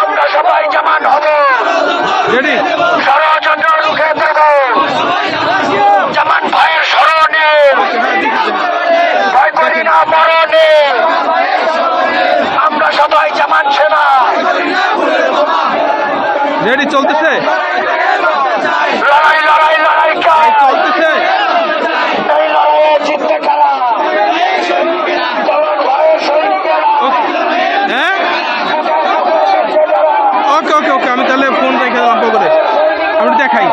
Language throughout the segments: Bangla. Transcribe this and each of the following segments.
আমরা সবাই জামান হব, ষড়যন্ত্র রুখে দেব। জামান ভাইয়ের স্মরণে ভয় করি না মরণে, আমরা সবাই জামান সেনা। রেডি চলতেছে, লড়াই লড়াই লড়াই চলতেছে। এই লড়াইয়ে জিততে খেলা জামান ভাইয়ের সৈনিকেরা। হ্যাঁ, ওকে ওকে ওকে, আমি তাহলে ফোন রেখে দিলাম করে, আমি দেখাই।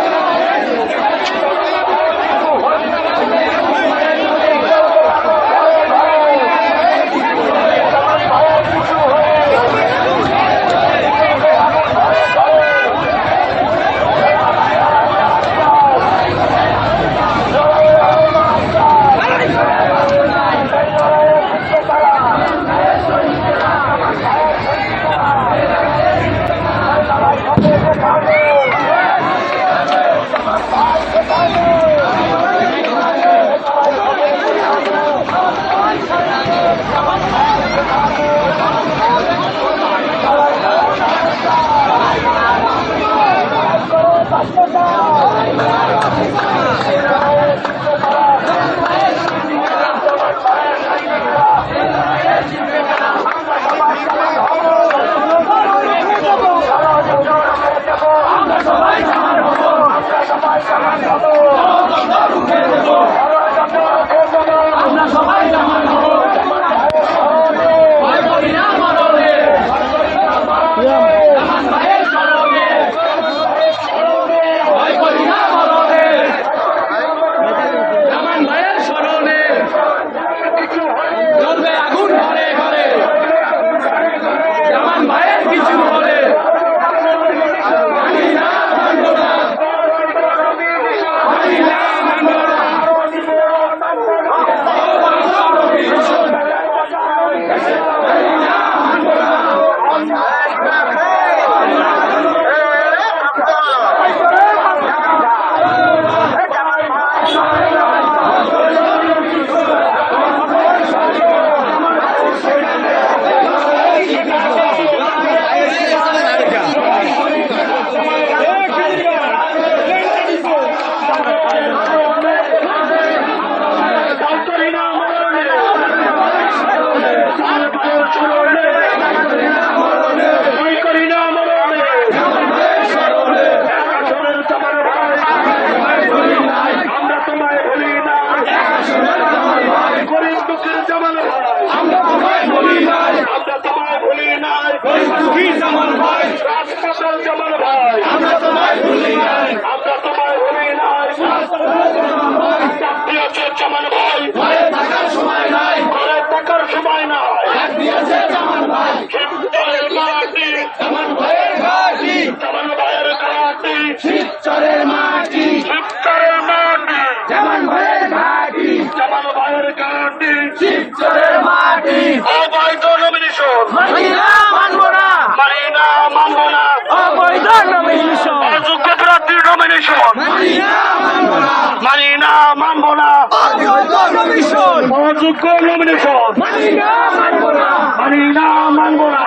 অবৈধ নমিনেশন মানি না, মানব না, মানি না, মানব না। অবৈধ নমিনেশন, অযোগ্য প্রার্থীর নমিনেশন মানি না, মানব না, মানি না, মানব না। অবৈধ নমিনেশন, অযোগ্য নমিনেশন মানি না, মানব না, মানি না, মানব না।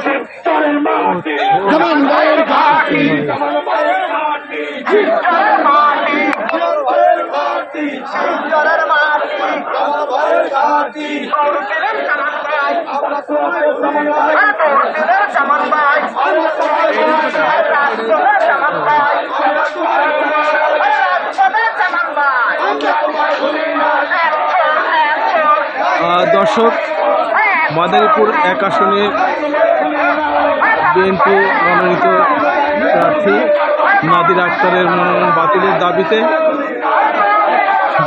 শিবচরের মাটি জামান ভাইয়ের ঘাঁটি, জামান ভাইয়ের ঘাঁটি, শিবচরের মাটি, জামান ভাইয়ের ঘাঁটি, শিবচরের মাটি, জামান ভাইয়ের ঘাঁটি। দিলের জামান ভাই, আমরা সবাই জামান ভাই, দিলের জামান ভাই, আমরা সবাই রাষ্ট্রের জামান ভাই, আমরা সবাই রাষ্ট্রের জামান ভাই, আমরা সবাই ভুলি না। দর্শক, মাদারীপুর 1 আসনে বিএনপি মনোনীত প্রার্থী নাদির আক্তারের মনোনয়ন বাতিলের দাবিতে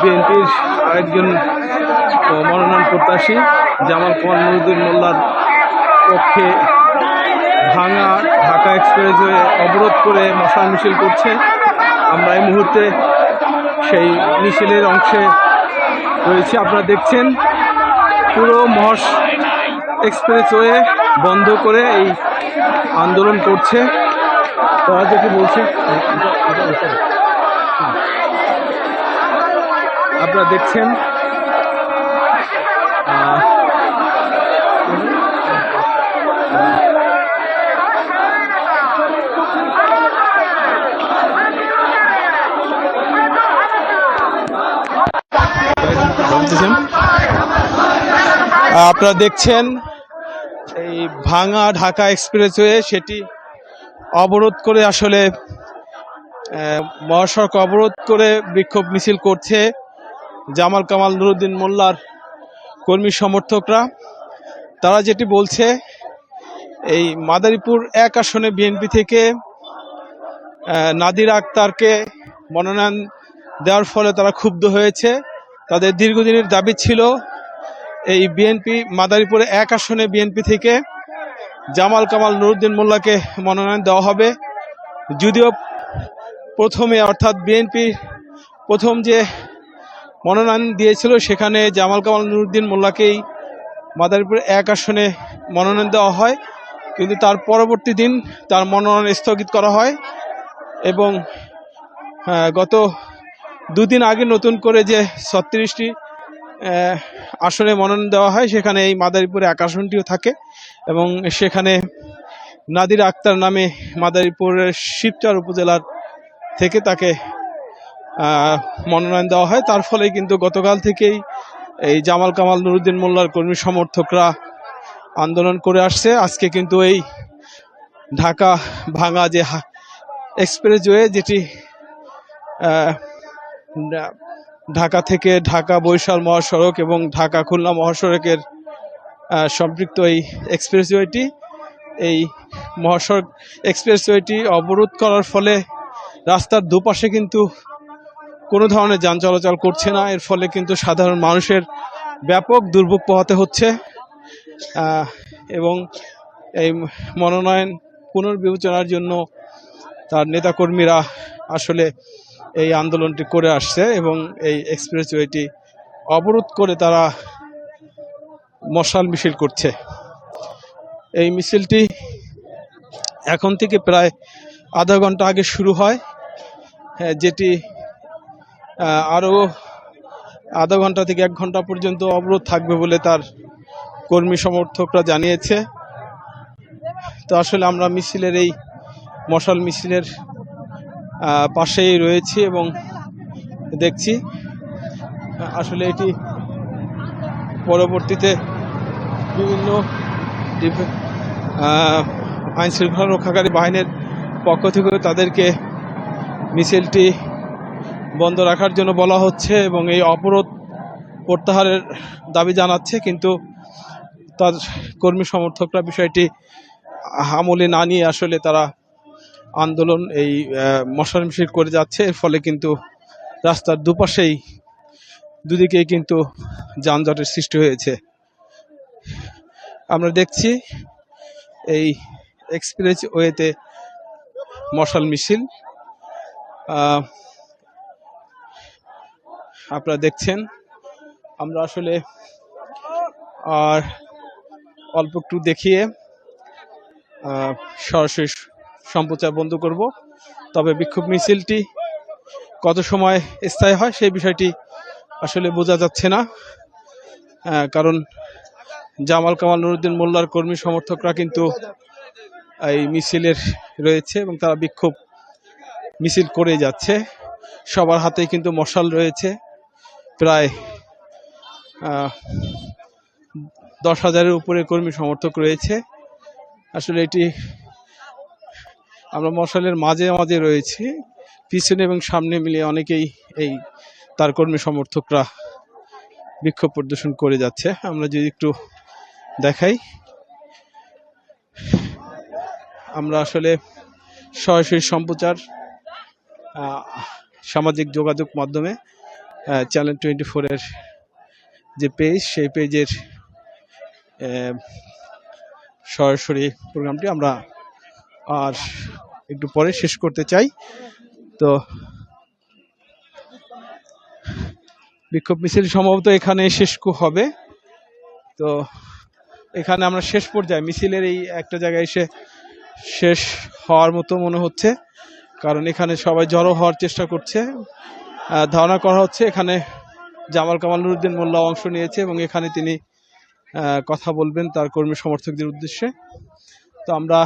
বিএনপির আরেকজন মনোনয়ন প্রত্যাশী জামাল কমরুদ্দিন মোল্লার পক্ষে ভাঙা ঢাকা এক্সপ্রেসওয়ে অবরোধ করে মশাল মিছিল করছে। আমরা এই মুহূর্তে সেই মিছিলের অংশে রয়েছে। আপনারা দেখছেন পুরো মহাস এক্সপ্রেসওয়ে বন্ধ করে এই আন্দোলন করছে। তারা যেটি বলছে আপনারা দেখছেন। করতেছেন। আপনারা দেখছেন এই ভাঙা ঢাকা এক্সপ্রেসওয়ে সেটি অবরোধ করে আসলে মহাসড়ক অবরোধ করে বিক্ষোভ মিছিল করছে জামাল কামাল নুরুদ্দিন মোল্লার কর্মী সমর্থকরা। তারা যেটি বলছে, এই মাদারীপুর 1 আসনে বিএনপি থেকে নাদিরা আক্তারকে মনোনয়ন দেওয়ার ফলে তারা ক্ষুব্ধ হয়েছে। তাদের দীর্ঘদিনের দাবি ছিল এই বিএনপি মাদারীপুরে 1 আসনে বিএনপি থেকে জামাল কামাল নুরুদ্দিন মোল্লাকে মনোনয়ন দেওয়া হবে। যদিও প্রথমে অর্থাৎ বিএনপি প্রথম যে মনোনয়ন দিয়েছিল সেখানে জামাল কামাল নুরুদ্দিন মোল্লাকেই মাদারীপুর 1 আসনে মনোনয়ন দেওয়া হয়, কিন্তু তার পরবর্তী দিন তার মনোনয়ন স্থগিত করা হয় এবং গত দুদিন আগে নতুন করে যে 36টি আসনে মনোনয়ন দেওয়া হয় সেখানে এই মাদারীপুরে 1 আসনটিও থাকে এবং সেখানে নাদিরা আক্তার নামে মাদারীপুরের শিবচর উপজেলার থেকে তাকে মনোনয়ন দেওয়া হয়। তার ফলে কিন্তু গতকাল থেকেই এই জামাল কামাল নুরুদ্দিন মোল্লার কর্মী সমর্থকরা আন্দোলন করে আসছে। আজকে কিন্তু এই ঢাকা ভাঙা যে এক্সপ্রেসওয়ে যেটি ঢাকা থেকে ঢাকা বরিশাল মহাসড়ক এবং ঢাকা খুলনা মহাসড়কের সম্পৃক্ত এই এক্সপ্রেসওয়েটি, এই মহাসড়ক এক্সপ্রেসওয়েটি অবরোধ করার ফলে রাস্তার দুপাশে কিন্তু কোনো ধরনের যান চলাচল করছে না। এর ফলে কিন্তু সাধারণ মানুষের ব্যাপক দুর্ভোগ পোহাতে হচ্ছে এবং এই মনোনয়ন পুনর্বিবেচনার জন্য তার নেতাকর্মীরা আসলে এই আন্দোলনটি করে আসছে এবং এই এক্সপ্রেসওয়েটি অবরোধ করে তারা মশাল মিছিল করছে। এই মিছিলটি এখন থেকে প্রায় আধা ঘন্টা আগে শুরু হয়, যেটি আরও আধা ঘন্টা থেকে 1 ঘন্টা পর্যন্ত অবরোধ থাকবে বলে তার কর্মী সমর্থকরা জানিয়েছে। তো আসলে আমরা মিছিলের এই মশাল মিছিলের পাশেই রয়েছি এবং দেখছি আসলে এটি পরবর্তীতে বিভিন্ন আইন শৃঙ্খলা রক্ষাকারী বাহিনীর পক্ষ থেকে তাদেরকে মিছিলটি বন্ধ রাখার জন্য বলা হচ্ছে এবং এই অবরোধ প্রত্যাহারের দাবি জানাচ্ছে, কিন্তু তার কর্মী সমর্থকরা বিষয়টি আমলে না নিয়ে আসলে তারা আন্দোলন এই মশাল মিছিল করে যাচ্ছে। এর ফলে কিন্তু রাস্তার দুপাশেই দুদিকেই কিন্তু যানজটের সৃষ্টি হয়েছে। আমরা দেখছি এই এক্সপ্রেসওয়েতে মশাল মিছিল আপনারা দেখছেন। আমরা আসলে আর অল্প একটু দেখিয়ে সরাসরি সম্প্রচার বন্ধ করব। তবে বিক্ষোভ মিছিলটি কত সময় স্থায়ী হয় সেই বিষয়টি আসলে বোঝা যাচ্ছে না, কারণ জামাল কামাল নুরুদ্দিন মোল্লার কর্মী সমর্থকরা কিন্তু এই মিছিলের রয়েছে এবং তারা বিক্ষোভ মিছিল করে যাচ্ছে। সবার হাতেই কিন্তু মশাল রয়েছে। প্রায় 10,000-এর উপরে কর্মী সমর্থক রয়েছে। আসলে এটি আমরা মশালের মাঝে মাঝে রয়েছি, পিছনে এবং সামনে মিলিয়ে অনেকেই এই তার কর্মী সমর্থকরা বিক্ষোভ প্রদর্শন করে যাচ্ছে। আমরা যদি একটু দেখাই, আমরা আসলে সরাসরি সম্প্রচার সামাজিক যোগাযোগ মাধ্যমে চ্যানেল 24-এর যে পেজ, সেই পেজের সরাসরি প্রোগ্রামটি আমরা আর একটু পরে শেষ করতে চাই। তো বিক্ষোভ মিছিল সম্ভবত এখানে শেষ হবে। তো এখানে আমরা শেষ পর্যায়ে মিছিলের এই একটা জায়গায় এসে শেষ হওয়ার মতো মনে হচ্ছে, কারণ এখানে সবাই জড়ো হওয়ার চেষ্টা করছে। ধারণা করা হচ্ছে এখানে জামাল কামাল নুরুদ্দিন মোল্লা অংশ নিয়েছে এবং এখানে তিনি কথা বলবেন তার কর্মী সমর্থকদের উদ্দেশ্যে। তো আমরা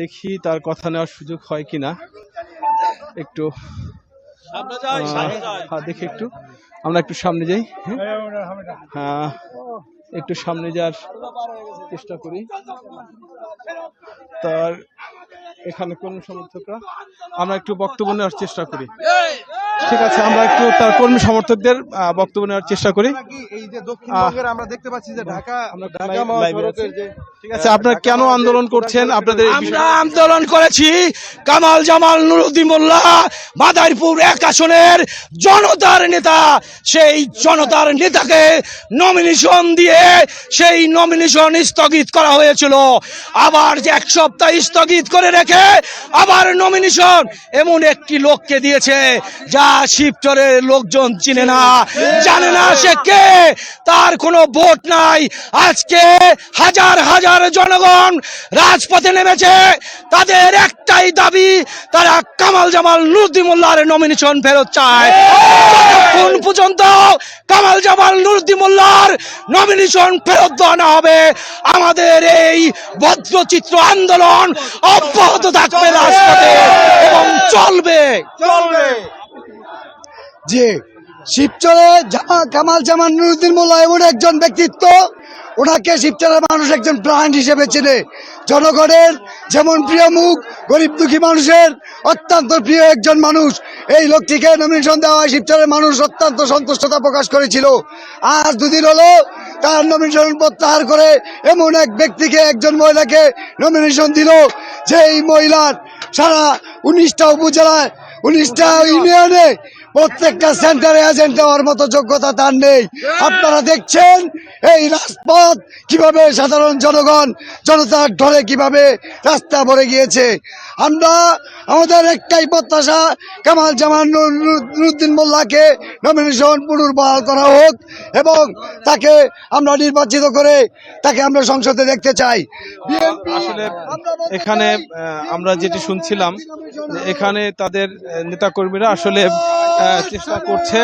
দেখি তার কথা নেওয়ার সুযোগ হয় কিনা। একটু দেখি একটু, আমরা একটু সামনে যাই। হ্যাঁ, একটু সামনে যাওয়ার চেষ্টা করি। তার এখানে কর্মী সমর্থকরা, আমরা একটু বক্তব্য নেওয়ার চেষ্টা করি। ঠিক আছে, আমরা একটু তার কর্মী সমর্থকদের বক্তব্য নেওয়ার চেষ্টা করি। এই যে দক্ষিণবঙ্গের আমরা দেখতে পাচ্ছি যে ঢাকা মহাসড়কের যে ঠিক আছে, আপনারা কেন আন্দোলন করছেন? আপনাদের আমরা আন্দোলন করেছি কামাল জামাল নুরুদ্দিন মোল্লা মাদারীপুর 1 আসনের জনতার নেতা, সেই জনতার নেতাকে নমিনেশন দিয়ে সেই নমিনেশন স্থগিত করা হয়েছিল। আবার যে 1 সপ্তাহ স্থগিত করে রেখে আবার নমিনেশন এমন একটি লোককে দিয়েছে যা শিবচরের লোকজন চিনে না, জানে না সে কে, তার কোনো ভোট নাই। আজকে হাজার হাজার জনগণ রাজপথে নেমেছে, তাদের একটাই দাবি, তারা কামাল জামাল নুরুদ্দিন মোল্লার নমিনেশন ফেরত চায়। যতক্ষণ পর্যন্ত কামাল জামাল নুরুদ্দিন মোল্লার নমিনেশন ফেরত দেওয়া না হবে, আমাদের এই ভদ্রচিত্র আন্দোলন অব্যাহত থাকবে রাজপথে এবং চলবে। যে শিবচরে কামাল জামান নুরুদ্দিন মোল্লা এমন একজন ব্যক্তিত্ব, ওনাকে শিবচরের মানুষ একজন ব্র্যান্ড হিসেবে চেনে। জনগণের যেমন প্রিয় মুখ, গরিব দুঃখী মানুষের অত্যন্ত প্রিয় একজন মানুষ। এই লোকটিকে নমিনেশন দেওয়া হয়, শিবচরের মানুষ অত্যন্ত সন্তুষ্টতা প্রকাশ করেছিল। আজ 2 দিন হলো তার নমিনেশন প্রত্যাহার করে এমন এক ব্যক্তিকে, একজন মহিলাকে নমিনেশন দিল, যেই মহিলার সারা 19টা উপজেলায় 19টা ইউনিয়নে প্রত্যেকটা সেন্টারে এজেন্ট দেওয়ার মতো যোগ্যতা তার নেই। আপনারা দেখছেন এই রাজপথ কিভাবে সাধারণ জনগণ জনতার ঢলে কিভাবে রাস্তা ভরে গিয়েছে। আমরা আমাদের একটাই প্রত্যাশা, কামাল জামান নুরুদ্দিন মোল্লাকে নমিনেশন পুনর্বহাল করা হোক এবং তাকে আমরা নির্বাচিত করে তাকে আমরা সংসদে দেখতে চাই। আসলে এখানে আমরা যেটি শুনছিলাম, এখানে তাদের নেতাকর্মীরা আসলে চেষ্টা করছে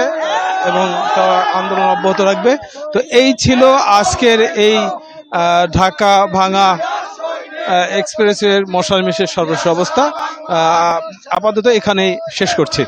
এবং তারা আন্দোলন অব্যাহত রাখবে। তো এই ছিল আজকের এই ঢাকা ভাঙা এক্সপ্রেসের মশাল মিশের সর্বশেষ অবস্থা। আপাতত এখানেই শেষ করছি।